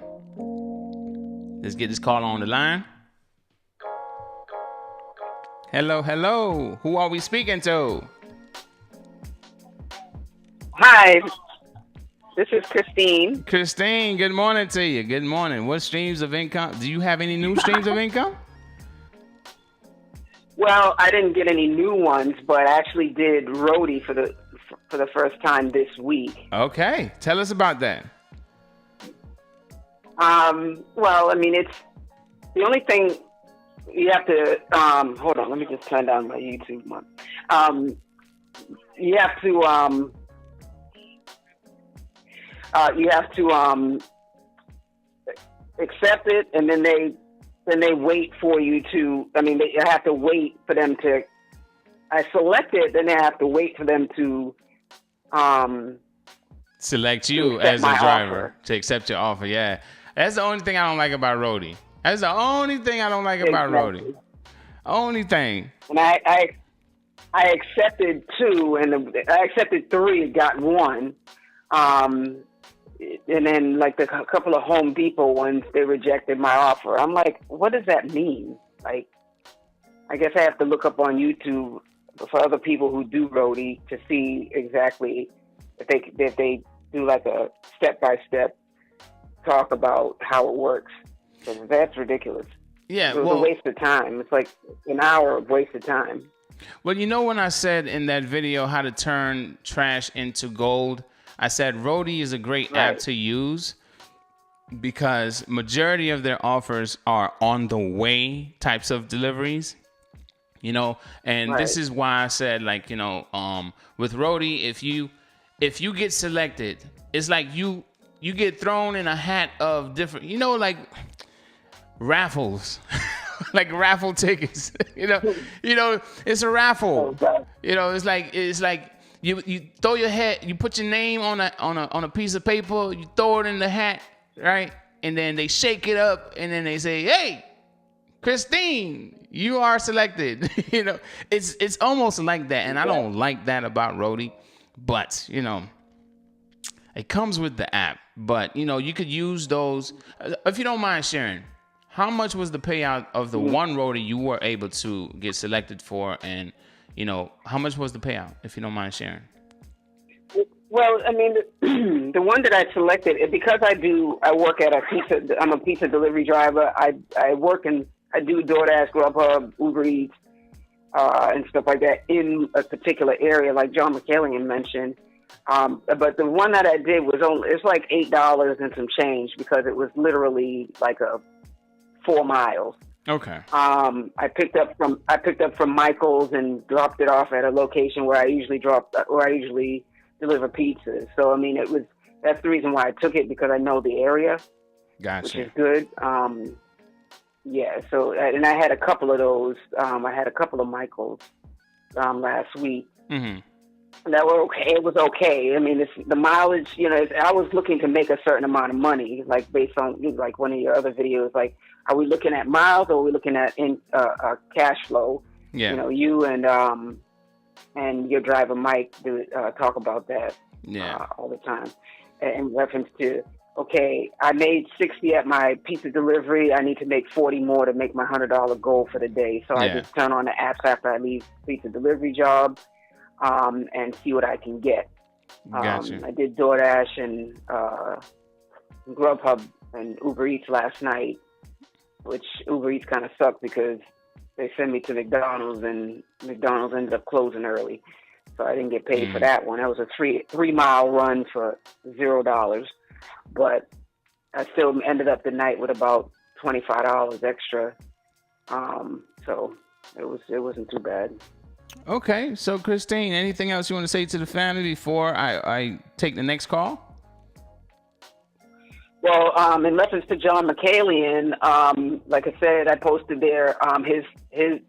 Let's get this call on the line. Hello. Who are we speaking to? Hi, this is Christine. Christine, good morning to you. Good morning. What streams of income? Do you have any new streams of income? Well, I didn't get any new ones, but I actually did roadie for the first time this week. Okay, tell us about that. Well, I mean, it's the only thing you have to. Hold on, let me just turn down my YouTube one. You have to. You have to accept it, and then they wait for you to. I mean, you have to wait for them to. I select it, then they have to wait for them to. Select you as a driver to accept your offer. Yeah, that's the only thing I don't like about roadie. That's the only thing I don't like about roadie. Only thing. And I accepted 2, and I accepted 3, got 1. And then like a couple of Home Depot ones, they rejected my offer. I'm like, what does that mean? Like, I guess I have to look up on YouTube for other people who do roadie to see exactly if they do like a step-by-step talk about how it works. So that's ridiculous. Yeah, it was a waste of time. It's like an hour of wasted time. Well, you know when I said in that video how to turn trash into gold, I said roadie is a great app to use because majority of their offers are on the way types of deliveries, you know, and this is why I said, like, you know, with roadie, if you get selected, it's like you get thrown in a hat of different, you know, like raffles, like raffle tickets, you know, it's a raffle, you know, it's like you throw your hat, you put your name on a piece of paper, you throw it in the hat, right? And then they shake it up and then they say, hey, Christine, you are selected. You know, it's almost like that. And I don't like that about roadie, but you know, it comes with the app. But you know, you could use those. If you don't mind sharing, how much was the payout of the one roadie you were able to get selected for? And you know, how much was the payout, if you don't mind sharing? Well, I mean, the one that I selected, because I work at I'm a pizza delivery driver. I do DoorDash, Grubhub, Uber Eats, and stuff like that in a particular area, like John Mikaelian mentioned. But the one that I did it's like $8 and some change because it was literally like 4 miles. Okay. I picked up from Michael's and dropped it off at a location where I usually deliver pizzas. So I mean, that's the reason why I took it, because I know the area. Gotcha. Which is good. Yeah. So and I had a couple of those. I had a couple of Michael's last week. Mm-hmm. That were okay. It was okay. I mean, the mileage. You know, I was looking to make a certain amount of money, like based on like one of your other videos, like. Are we looking at miles or are we looking at cash flow? Yeah. You know, you and your driver Mike talk about that. all the time. In reference to, okay, I made 60 at my pizza delivery. I need to make 40 more to make my $100 goal for the day. So I just turn on the apps after I leave pizza delivery job and see what I can get. Gotcha. I did DoorDash and Grubhub and Uber Eats last night, which Uber Eats kind of sucked because they sent me to McDonald's and McDonald's ended up closing early. So I didn't get paid for that one. That was a 3-mile run for $0. But I still ended up the night with about $25 extra. So it wasn't too bad. Okay. So Christine, anything else you want to say to the family before I take the next call? Well, in reference to John Mikaelian, like I said, I posted there, his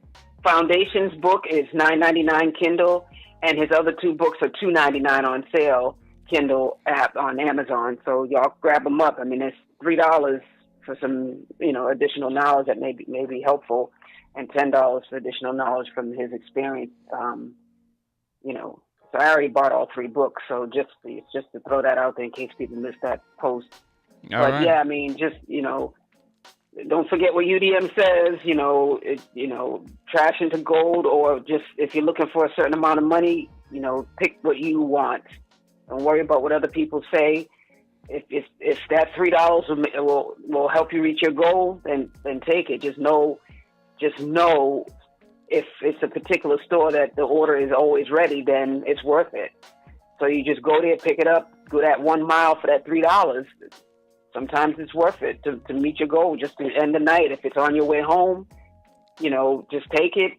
Foundations book is $9.99 Kindle, and his other 2 books are $2.99 on sale Kindle app on Amazon. So y'all grab them up. I mean, it's $3 for some, additional knowledge that may be helpful, and $10 for additional knowledge from his experience. So I already bought all 3 books. So just to throw that out there in case people missed that post. But right. Yeah, I mean, just, don't forget what UDM says, trash into gold, or just if you're looking for a certain amount of money, pick what you want. Don't worry about what other people say. If that $3 will help you reach your goal, then take it. Just know if it's a particular store that the order is always ready, then it's worth it. So you just go there, pick it up, go that 1 mile for that $3. Sometimes it's worth it to meet your goal, just to end the night. If it's on your way home, just take it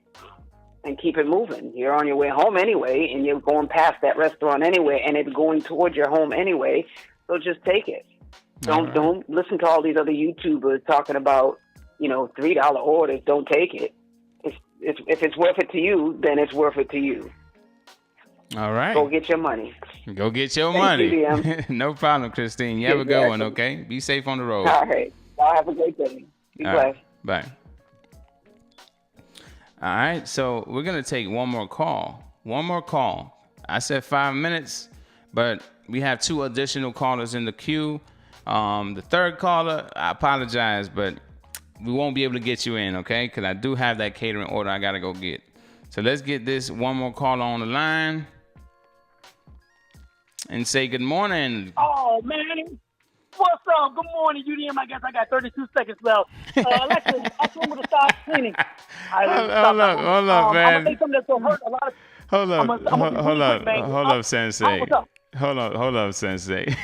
and keep it moving. You're on your way home anyway, and you're going past that restaurant anyway, and it's going towards your home anyway. So just take it. Don't listen to all these other YouTubers talking about, $3 orders. Don't take it. If it's worth it to you, then it's worth it to you. All right. Go get your money. Go get your money. No problem, Christine. You have a good one, okay? Be safe on the road. All right. Y'all have a great day. Be blessed. Bye. All right. So we're going to take one more call. I said 5 minutes, but we have 2 additional callers in the queue. The third caller, I apologize, but we won't be able to get you in, okay? Because I do have that catering order I got to go get. So let's get this one more caller on the line and say good morning. Oh, man. What's up? Good morning, UDM. I guess I got 32 seconds left. I told him to stop cleaning. Hold up, man. I'm going to say something that's going to hurt a lot of... Hold up, Sensei. Hold up, Sensei.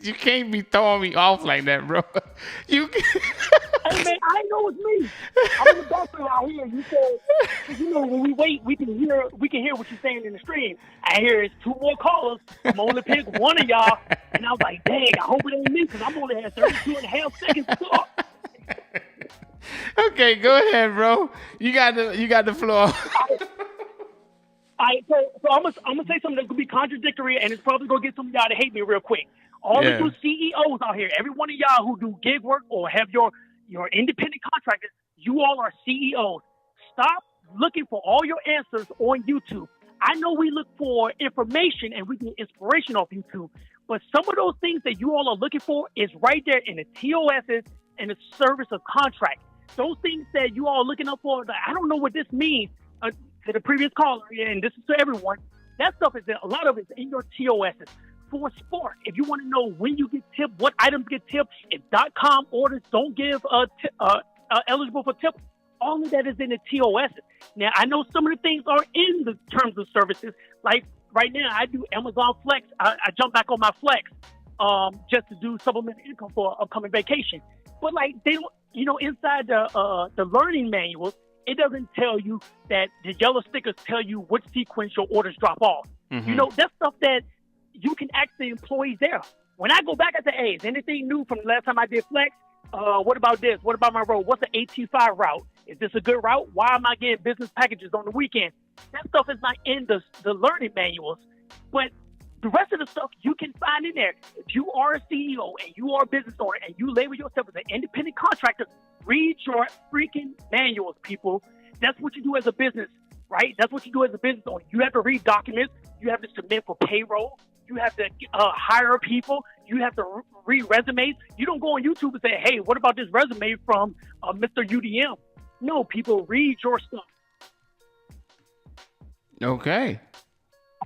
You can't be throwing me off like that, bro. Hey, man, I know it's me. I'm in the bathroom out here. You said, when we wait, we can hear what you're saying in the stream. I hear it's 2 more callers. I'm only pick one of y'all. And I was like, dang, I hope it ain't me, because I'm only had 32 and a half seconds to talk. Okay, go ahead, bro. You got the floor. All right, so I'm gonna say something that's gonna be contradictory, and it's probably gonna get some of y'all to hate me real quick. All of you CEOs out here, every one of y'all who do gig work or have your independent contractors, you all are CEOs. Stop looking for all your answers on YouTube. I know we look for information and we get inspiration off YouTube, but some of those things that you all are looking for is right there in the TOSs and the service of contract. Those things that you all are looking up for, I don't know what this means. To the previous caller, and this is to everyone, that stuff is a lot of it's in your TOSs. For sport, if you want to know when you get tipped, what items get tipped, if .com orders don't give eligible for tip, all of that is in the TOSs. Now, I know some of the things are in the terms of services. Like right now, I do Amazon Flex. I jump back on my Flex just to do supplemental income for upcoming vacation. But like they don't, inside the learning manuals, it doesn't tell you that the yellow stickers tell you which sequence your orders drop off. Mm-hmm. That's stuff that you can ask the employees there. When I go back at the A's, anything new from the last time I did Flex? What about this? What about my road? What's the AT5 route? Is this a good route? Why am I getting business packages on the weekend? That stuff is not in the learning manuals. But the rest of the stuff you can find in there. If you are a CEO and you are a business owner and you label yourself as an independent contractor, read your freaking manuals, people. That's what you do as a business, right? That's what you do as a business owner. You have to read documents. You have to submit for payroll. You have to hire people. You have to read resumes. You don't go on YouTube and say, hey, what about this resume from Mr. UDM? No, people read your stuff. Okay. I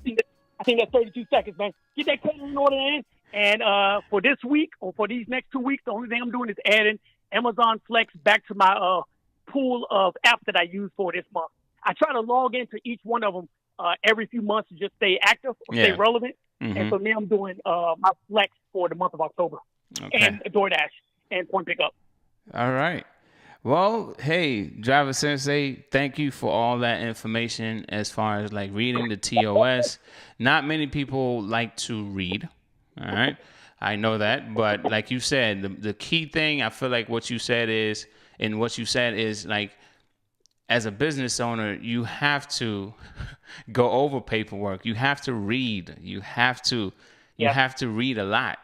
think that's 32 seconds, man. Get that catering order in. And for this week or for these next 2 weeks, the only thing I'm doing is adding Amazon Flex back to my pool of apps that I use for this month. I try to log into each one of them every few months to just stay active or stay relevant. Mm-hmm. And so now I'm doing my Flex for the month of October and DoorDash and Point Pickup. All right. Well, hey, Driver Sensei, thank you for all that information as far as like reading the TOS. Not many people like to read. All right. I know that. But like you said, the key thing, I feel like what you said is like, as a business owner, you have to go over paperwork. You have to read. You have to read a lot.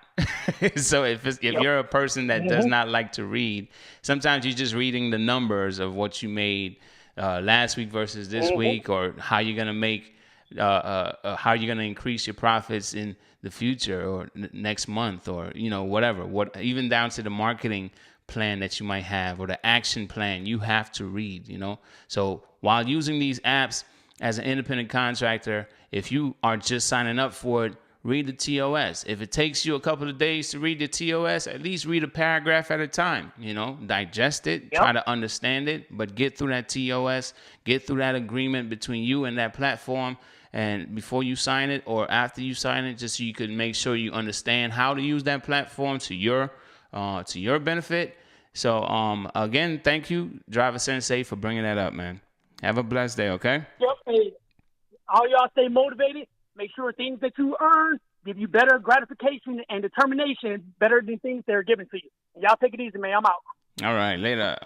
So if you're a person that does not like to read, sometimes you're just reading the numbers of what you made last week versus this week, or how you're gonna make, how you're gonna increase your profits in the future or next month, or whatever. Even down to the marketing plan that you might have or the action plan, you have to read. So while using these apps as an independent contractor, if you are just signing up for it, read the TOS. If it takes you a couple of days to read the TOS, at least read a paragraph at a time, digest it, try to understand it, but get through that TOS, get through that agreement between you and that platform. And before you sign it or after you sign it, just so you can make sure you understand how to use that platform to your benefit. So again, thank you, Driver Sensei, for bringing that up, man. Have a blessed day, okay? Yep. Hey, all y'all stay motivated. Make sure things that you earn give you better gratification and determination, better than things that are given to you. And y'all take it easy, man. I'm out. All right, later.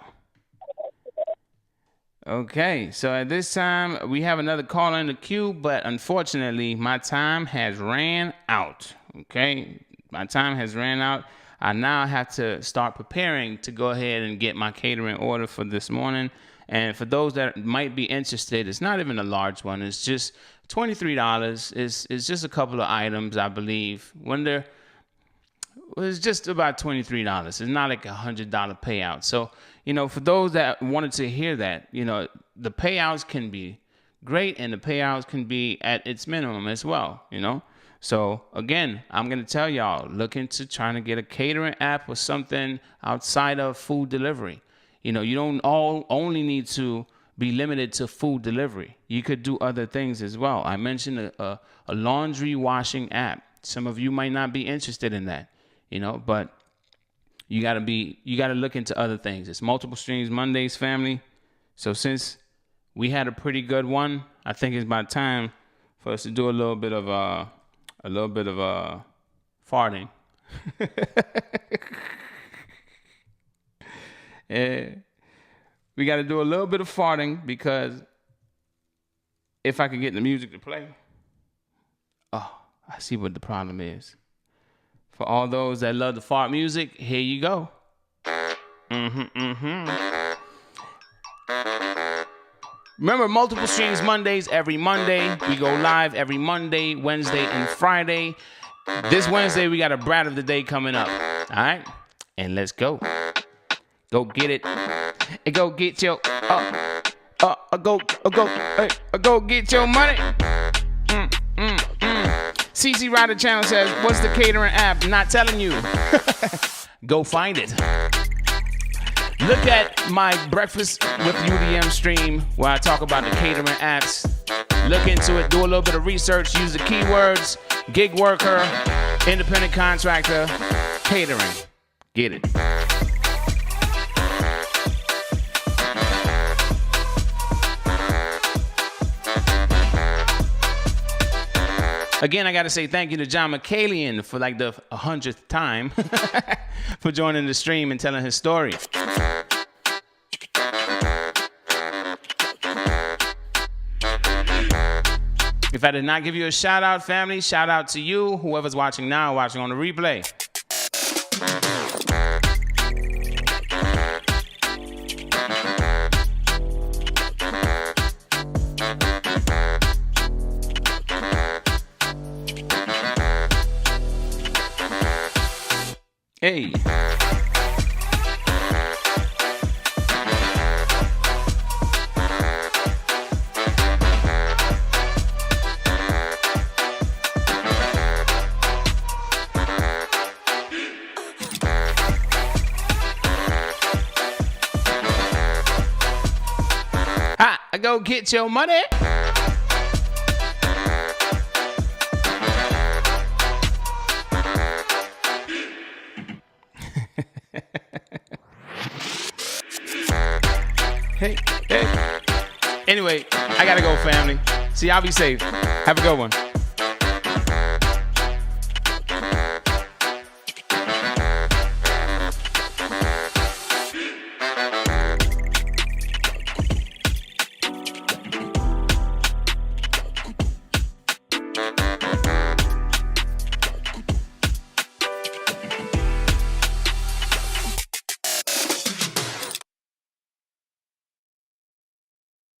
Okay, so at this time, we have another caller in the queue, but unfortunately, my time has ran out. Okay, my time has ran out. I now have to start preparing to go ahead and get my catering order for this morning. And for those that might be interested, it's not even a large one. It's just $23. It's just a couple of items, I believe. It's just about $23. It's not like $100 payout. So, for those that wanted to hear that, the payouts can be great and the payouts can be at its minimum as well, So again, I'm going to tell y'all, look into trying to get a catering app or something outside of food delivery. You don't only need to be limited to food delivery. You could do other things as well. I mentioned a laundry washing app. Some of you might not be interested in that, but you got to look into other things. It's Multiple Streams Mondays, family. So since we had a pretty good one, I think it's about time for us to do a little bit of farting. We got to do a little bit of farting, because if I could get the music to play. Oh, I see what the problem is. For all those that love the fart music, here you go. Remember, Multiple Streams Mondays every Monday. We go live every Monday, Wednesday, and Friday. This Wednesday, we got a Brat of the Day coming up. All right? And let's go. Go get it. And go get your, go get your money. CC Rider Channel says, what's the catering app? Not telling you. Go find it. Look at my Breakfast with UDM stream where I talk about the catering apps. Look into it, do a little bit of research, use the keywords, gig worker, independent contractor, catering. Get it. Again, I got to say thank you to John Mikaelian for like the 100th time for joining the stream and telling his story. If I did not give you a shout out, family, shout out to you, whoever's watching now, watching on the replay. Hey. Go get your money. Hey. Anyway, I gotta go, family. See y'all be safe. Have a good one.